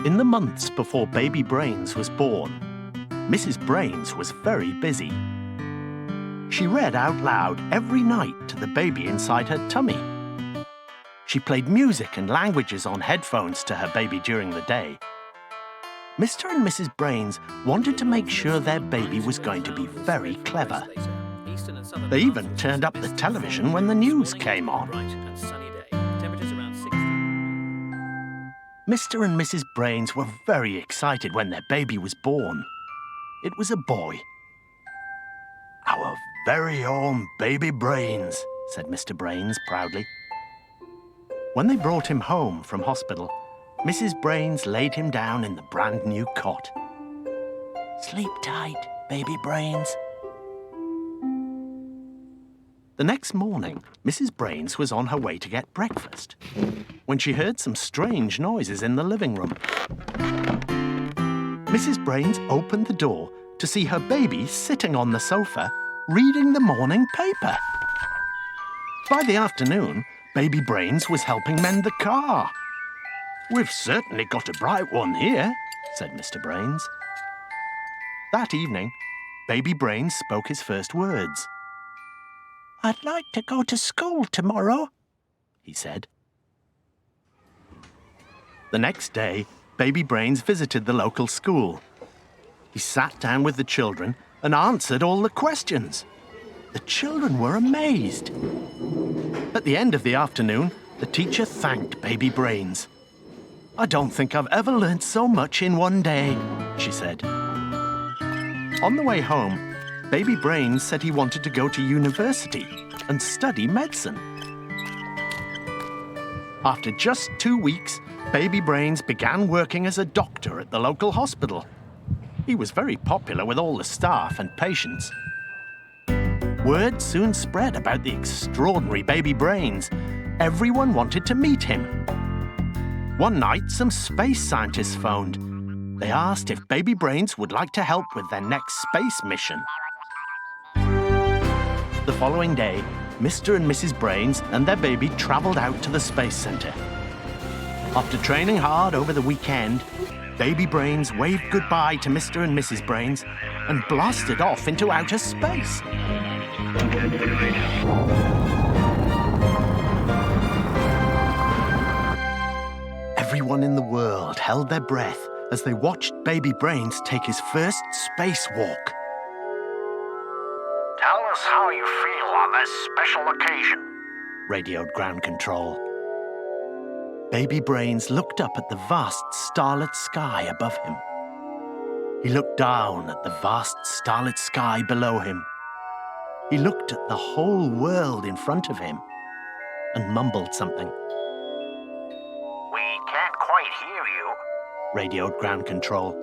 In the months before baby Brains was born, Mrs. Brains was very busy. She read out loud every night to the baby inside her tummy. She played music and languages on headphones to her baby during the day. Mr. and Mrs. Brains wanted to make sure their baby was going to be very clever. They even turned up the television when the news came on. Mr. and Mrs. Brains were very excited when their baby was born. It was a boy. "Our very own baby Brains," said Mr. Brains proudly. When they brought him home from hospital, Mrs. Brains laid him down in the brand new cot. "Sleep tight, baby Brains." The next morning, Mrs. Brains was on her way to get breakfast when she heard some strange noises in the living room. Mrs. Brains opened the door to see her baby sitting on the sofa reading the morning paper. By the afternoon, baby Brains was helping mend the car. "We've certainly got a bright one here," said Mr. Brains. That evening, baby Brains spoke his first words. "I'd like to go to school tomorrow," he said. The next day, baby Brains visited the local school. He sat down with the children and answered all the questions. The children were amazed. At the end of the afternoon, the teacher thanked baby Brains. "I don't think I've ever learnt so much in one day," she said. On the way home, baby Brains said he wanted to go to university and study medicine. After just 2 weeks, baby Brains began working as a doctor at the local hospital. He was very popular with all the staff and patients. Word soon spread about the extraordinary baby Brains. Everyone wanted to meet him. One night, some space scientists phoned. They asked if baby Brains would like to help with their next space mission. The following day, Mr. and Mrs. Brains and their baby travelled out to the Space Centre. After training hard over the weekend, baby Brains waved goodbye to Mr. and Mrs. Brains and blasted off into outer space. Everyone in the world held their breath as they watched baby Brains take his first spacewalk. "Tell us how you feel on this special occasion," radioed ground control. Baby Brains looked up at the vast starlit sky above him. He looked down at the vast starlit sky below him. He looked at the whole world in front of him and mumbled something. "We can't quite hear you," radioed ground control.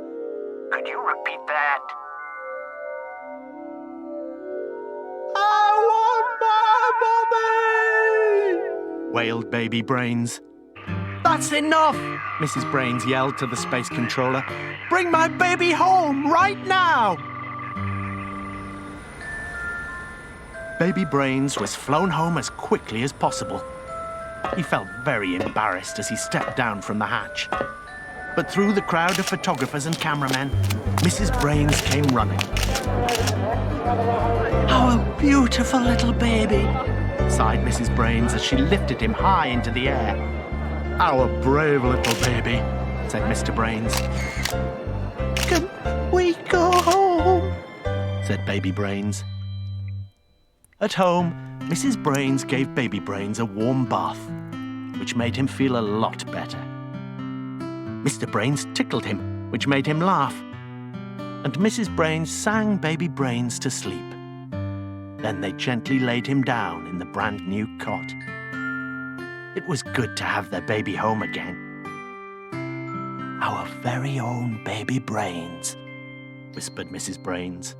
"Could you repeat that?" "I want my mommy!" wailed baby Brains. "That's enough!" Mrs. Brains yelled to the space controller. "Bring my baby home right now!" Baby Brains was flown home as quickly as possible. He felt very embarrassed as he stepped down from the hatch. But through the crowd of photographers and cameramen, Mrs. Brains came running. "Our beautiful little baby," sighed Mrs. Brains as she lifted him high into the air. "Our brave little baby," said Mr. Brains. "Can we go home?" said baby Brains. At home, Mrs. Brains gave baby Brains a warm bath, which made him feel a lot better. Mr. Brains tickled him, which made him laugh. And Mrs. Brains sang baby Brains to sleep. Then they gently laid him down in the brand new cot. It was good to have their baby home again. "Our very own baby Brains," whispered Mrs. Brains.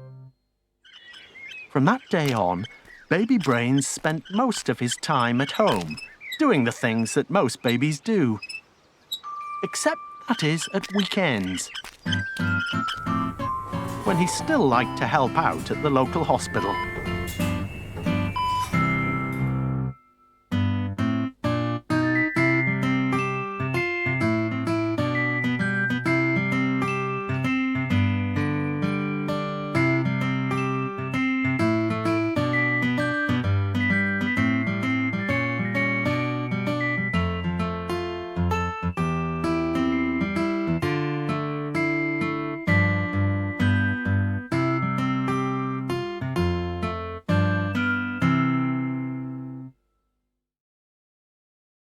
From that day on, baby Brains spent most of his time at home, doing the things that most babies do. Except, that is, at weekends, when he still liked to help out at the local hospital.